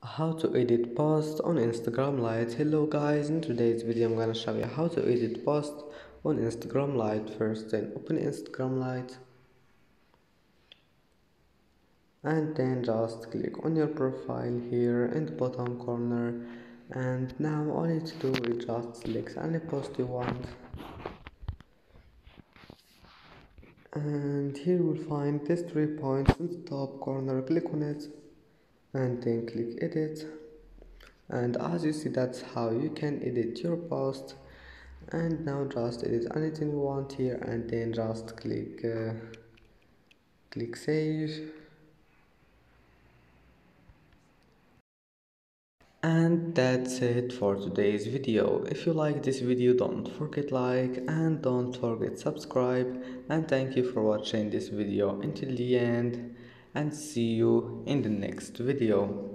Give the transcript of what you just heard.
How to edit post on Instagram Lite. Hello guys, in today's video I'm gonna show you how to edit post on Instagram Lite. First, then open Instagram Lite and then just click on your profile here in the bottom corner, and now all you need to do is just select any post you want, and here you will find these 3 points in the top corner. Click on it and then click edit, and as you see, that's how you can edit your post. And now just edit anything you want here, and then just click save. And that's it for today's video. If you like this video, don't forget like and don't forget subscribe, and thank you for watching this video until the end, and see you in the next video.